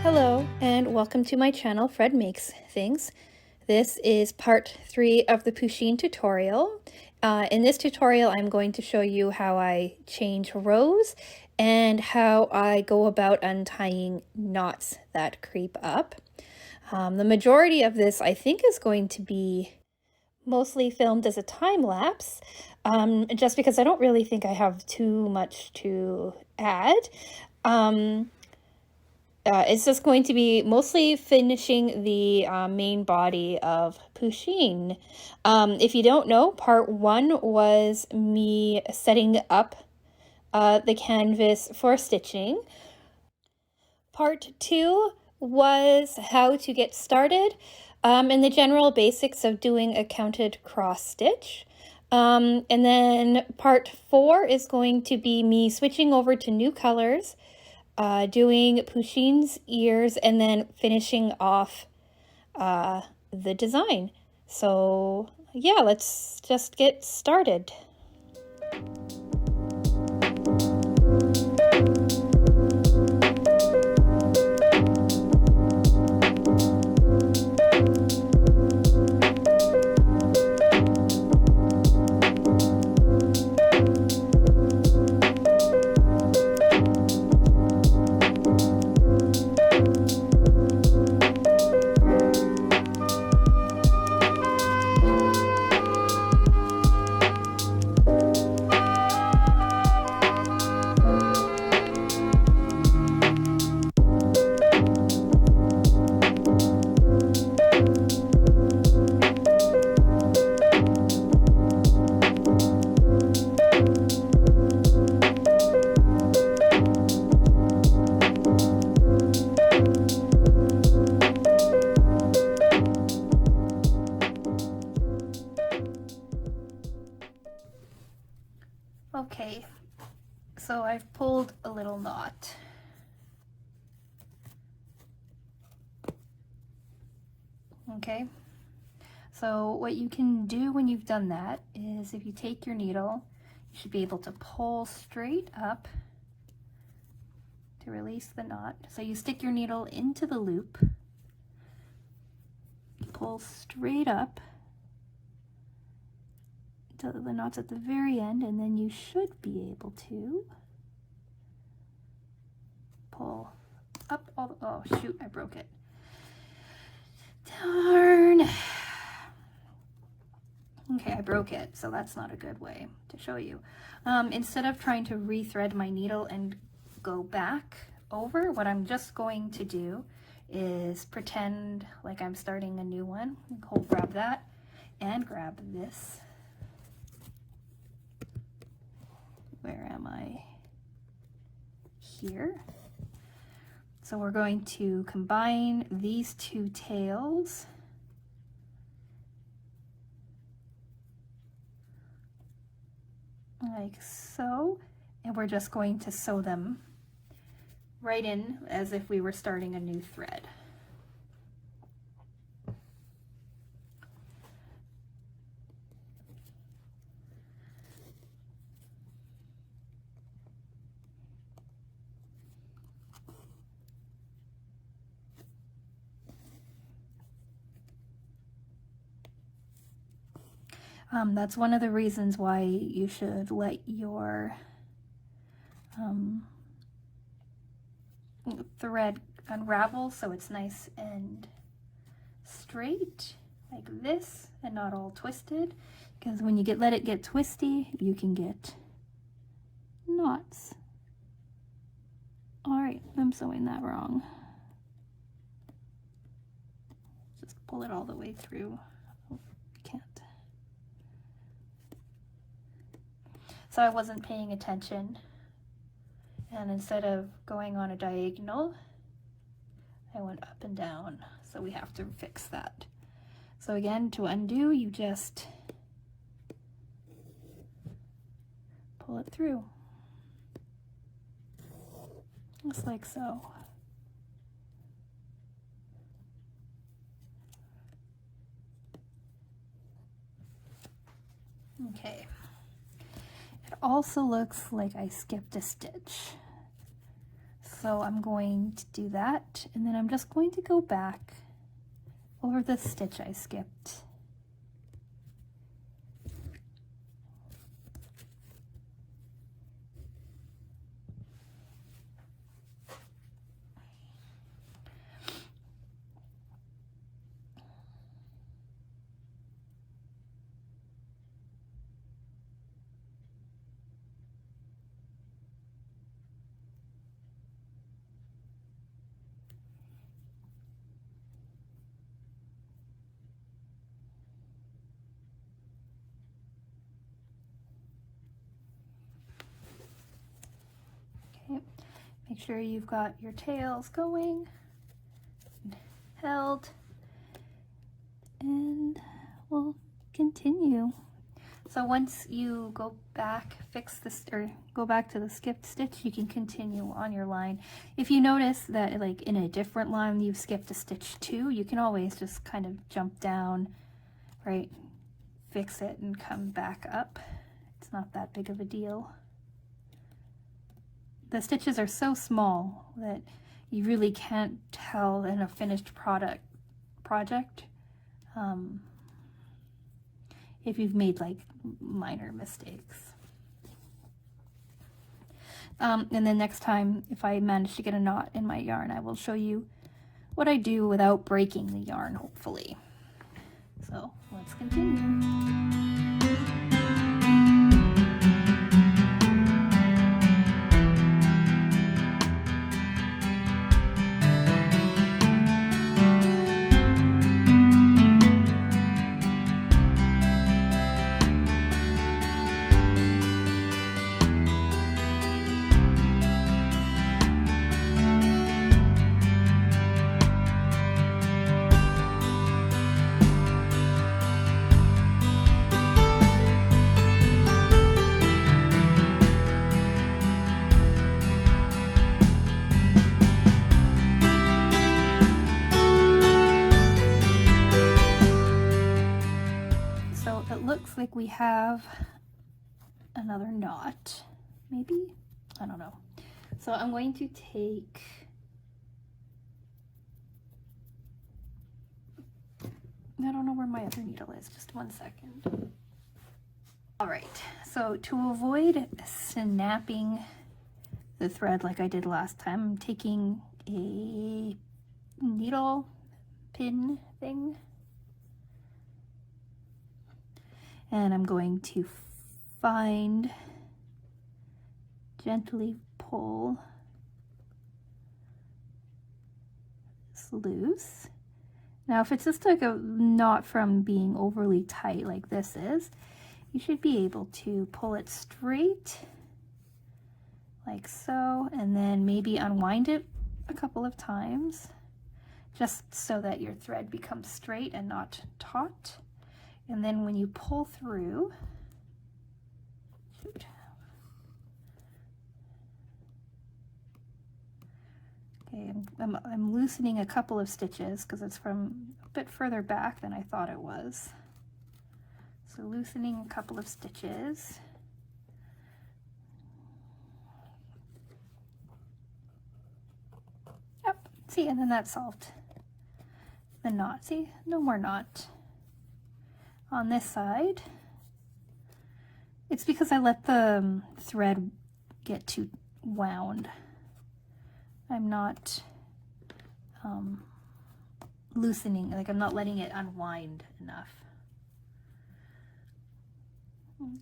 Hello and welcome to my channel, Fred Makes Things. This is part 3 of the Pusheen tutorial. In this tutorial, I'm going to show you how I change rows and how I go about untying knots that creep up. The majority of this, I think, is going to be mostly filmed as a time lapse, just because I don't really think I have too much to add. It's just going to be mostly finishing the main body of Pusheen. If you don't know, part 1 was me setting up the canvas for stitching. Part 2 was how to get started and the general basics of doing a counted cross stitch. And then part 4 is going to be me switching over to new colors, doing Pusheen's ears, and then finishing off the design. So yeah, let's just get started. Okay, so I've pulled a little knot. Okay, so what you can do when you've done that is if you take your needle, you should be able to pull straight up to release the knot. So you stick your needle into the loop, pull straight up until the knot's at the very end, and then you should be able to pull up all the, oh shoot, I broke it. Darn. Okay, I broke it, so that's not a good way to show you. Instead of trying to rethread my needle and go back over, what I'm just going to do is pretend like I'm starting a new one. Grab that and grab this. Where am I? Here. So we're going to combine these two tails. Like so. And we're just going to sew them right in as if we were starting a new thread. That's one of the reasons why you should let your thread unravel so it's nice and straight like this and not all twisted, because when you let it get twisty, you can get knots. All right, I'm sewing that wrong. Just pull it all the way through. Oh, can't. So I wasn't paying attention, and instead of going on a diagonal, I went up and down. So we have to fix that. So again, to undo, you just pull it through, just like so. Okay. It also looks like I skipped a stitch. So I'm going to do that, and then I'm just going to go back over the stitch I skipped. Make sure you've got your tails going, held, and we'll continue. So once you go back, fix this, or go back to the skipped stitch, you can continue on your line. If you notice that like in a different line you've skipped a stitch too, you can always just kind of jump down, right, fix it and come back up. It's not that big of a deal. The stitches are so small that you really can't tell in a finished project if you've made like minor mistakes. And then next time, if I manage to get a knot in my yarn, I will show you what I do without breaking the yarn, hopefully. So let's continue. Looks like we have another knot, maybe? I don't know. So I'm going to take I don't know where my other needle is, just 1 second. All right, so to avoid snapping the thread like I did last time, I'm taking a needle pin thing, and I'm going to gently pull this loose. Now, if it's just like a knot from being overly tight like this is, you should be able to pull it straight like so, and then maybe unwind it a couple of times just so that your thread becomes straight and not taut. And then when you pull through, okay, I'm loosening a couple of stitches because it's from a bit further back than I thought it was. So loosening a couple of stitches. Yep, see, and then that solved the knot. See, no more knot on this side. It's because I let the thread get too wound. I'm not loosening, like I'm not letting it unwind enough.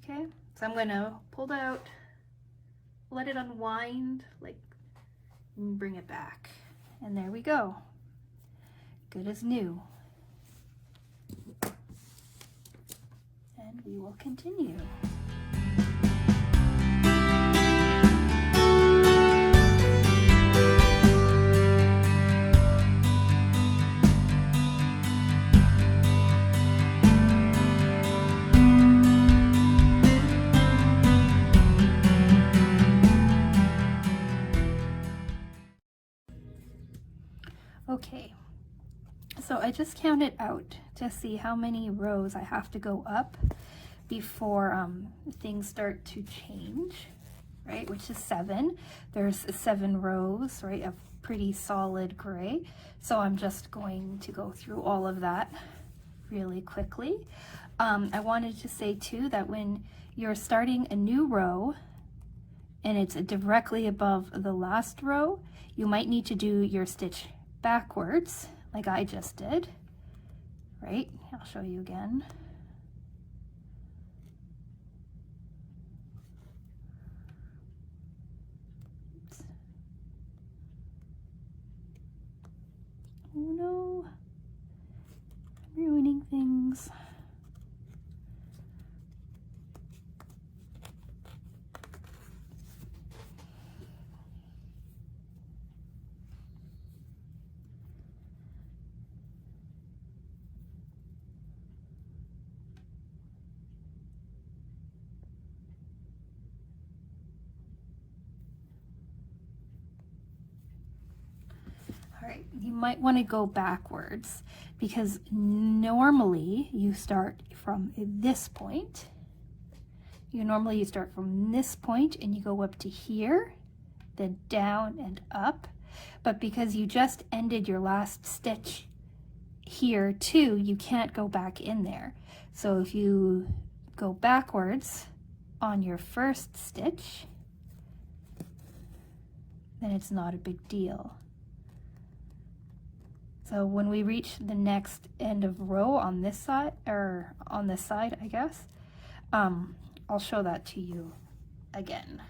Okay, so I'm gonna pull it out, let it unwind, like, and bring it back. And there we go. Good as new. And we will continue. Okay, so I just counted out to see how many rows I have to go up before things start to change. right, which is 7. There's 7 rows, right, of pretty solid gray. So I'm just going to go through all of that really quickly. I wanted to say too that when you're starting a new row and it's directly above the last row, you might need to do your stitch backwards like I just did, right? I'll show you again. Oops. Oh no, I'm ruining things. All right, you might want to go backwards because normally you start from this point. You start from this point and you go up to here, then down and up. But because you just ended your last stitch here too, you can't go back in there. So if you go backwards on your first stitch, then it's not a big deal. So when we reach the next end of row on this side, or on this side, I guess, I'll show that to you again.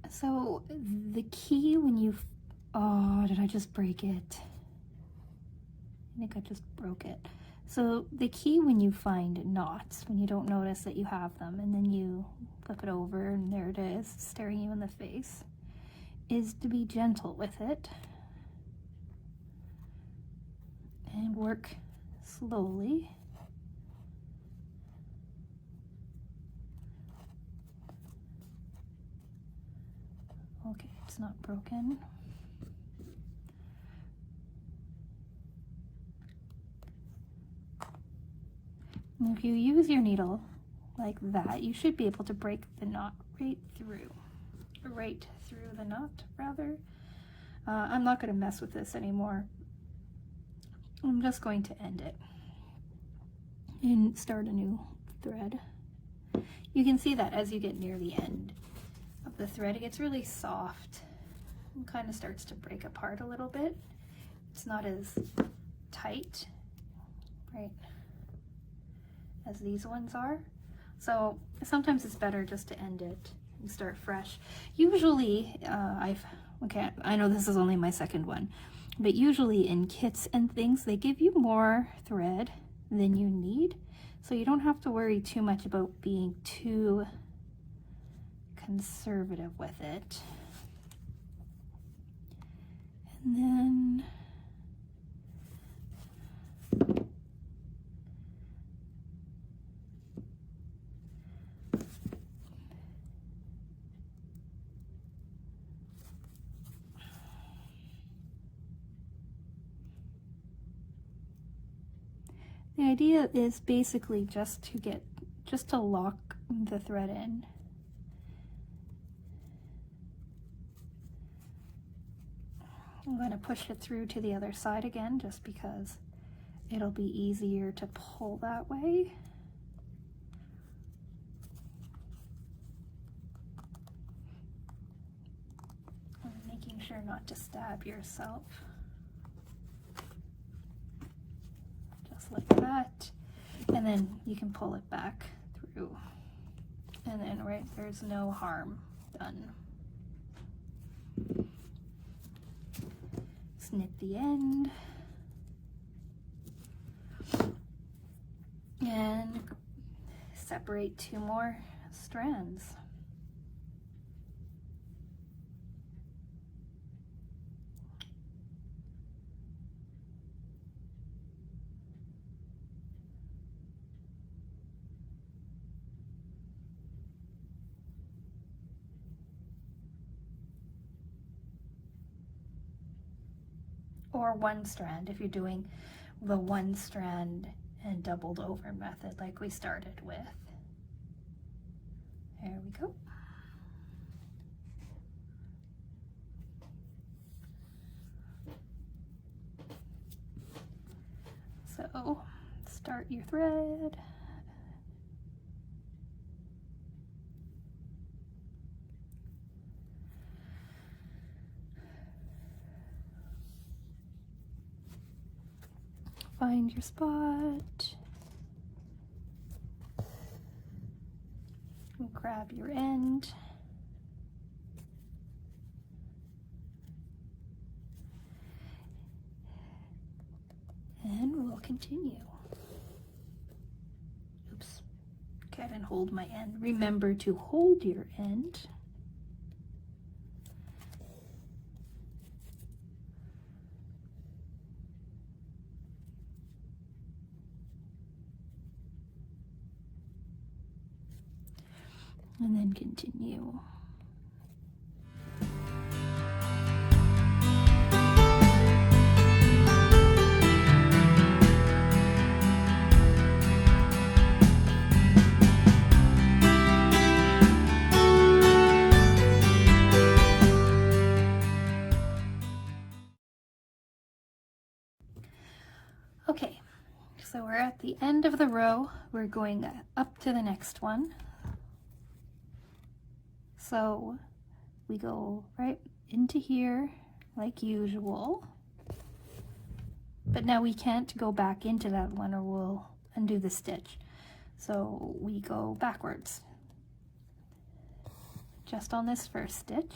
So the key when you, oh, did I just break it? I think I just broke it. So the key when you find knots, when you don't notice that you have them, and then you flip it over and there it is, staring you in the face, is to be gentle with it and work slowly. Okay, it's not broken. And if you use your needle like that, you should be able to break the knot right through the knot, rather. I'm not going to mess with this anymore. I'm just going to end it and start a new thread. You can see that as you get near the end of the thread, it gets really soft and kind of starts to break apart a little bit. It's not as tight, right, as these ones are. So sometimes it's better just to end it and start fresh. Usually, I know this is only my second one, but usually in kits and things, they give you more thread than you need. So you don't have to worry too much about being too conservative with it. And then the idea is basically just to lock the thread in. I'm going to push it through to the other side again just because it'll be easier to pull that way. And making sure not to stab yourself. Just like that. And then you can pull it back through. And then right there's no harm done. Snip the end and separate 2 more strands. or one strand if you're doing the one strand and doubled over method like we started with. There we go. So start your thread. Find your spot. And grab your end. And we'll continue. Oops. Okay, I didn't hold my end. Remember to hold your end. And then continue. Okay, so we're at the end of the row. We're going up to the next one. So we go right into here like usual. But now we can't go back into that one or we'll undo the stitch. So we go backwards. Just on this first stitch.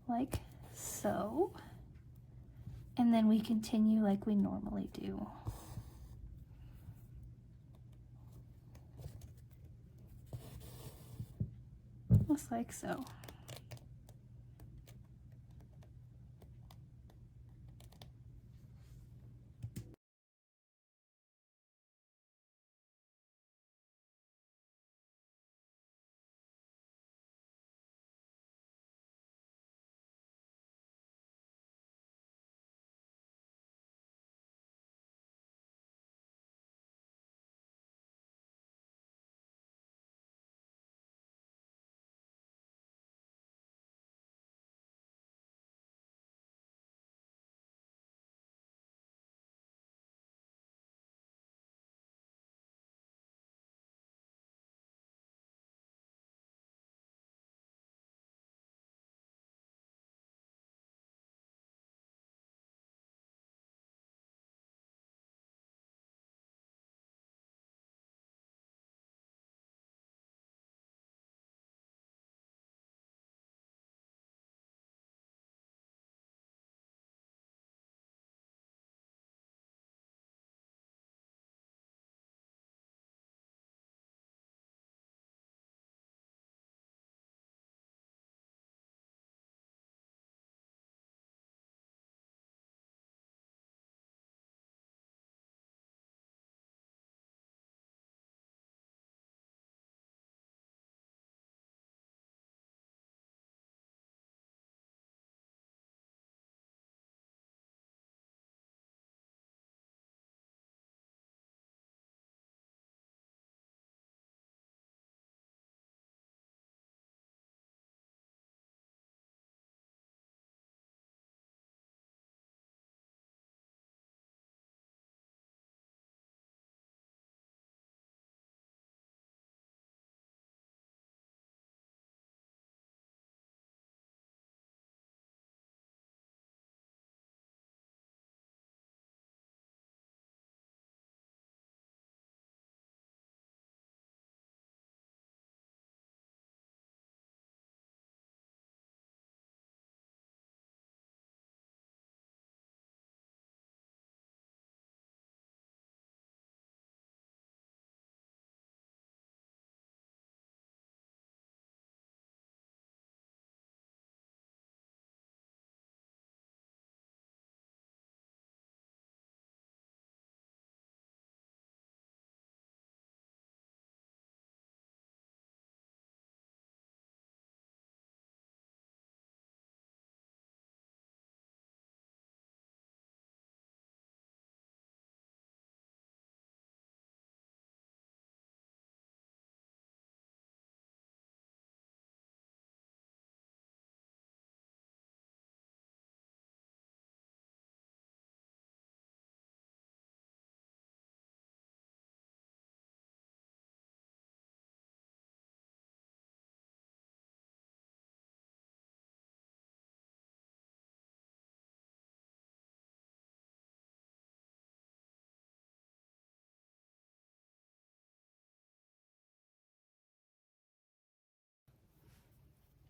Like so. And then we continue like we normally do. Just like so.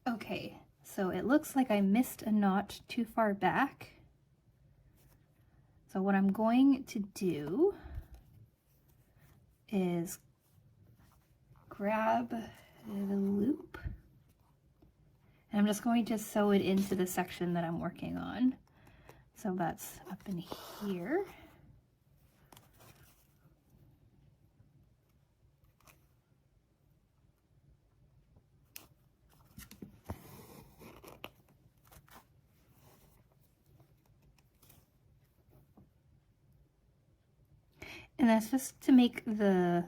Okay, so it looks like I missed a notch too far back. So what I'm going to do is grab the loop, and I'm just going to sew it into the section that I'm working on. So that's up in here. And that's just to make the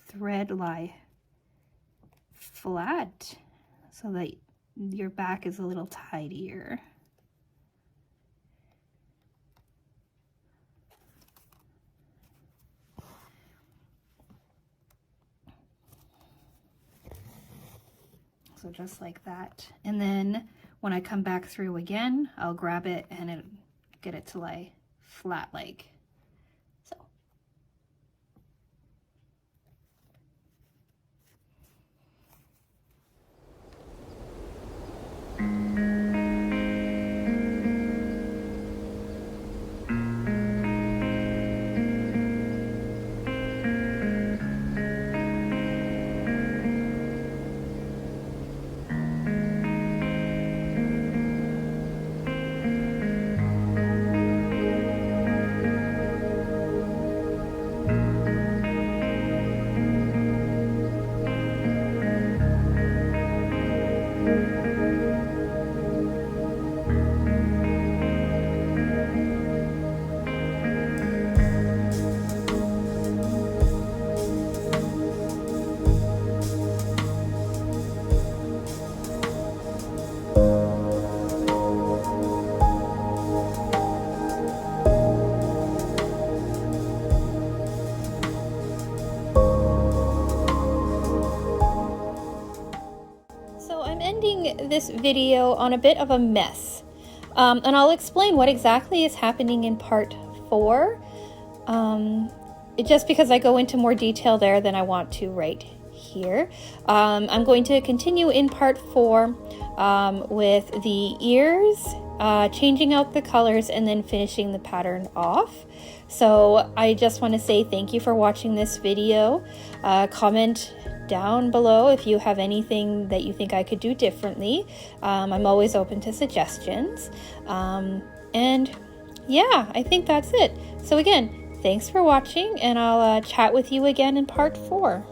thread lie flat so that your back is a little tidier. So just like that. And then when I come back through again, I'll grab it and get it to lie flat like so. This video on a bit of a mess, and I'll explain what exactly is happening in part 4, just because I go into more detail there than I want to right here. I'm going to continue in part 4 with the ears, changing out the colors, and then finishing the pattern off. So I just want to say thank you for watching this video. Comment down below if you have anything that you think I could do differently. I'm always open to suggestions. And yeah, I think that's it. So again, thanks for watching, and I'll chat with you again in part 4.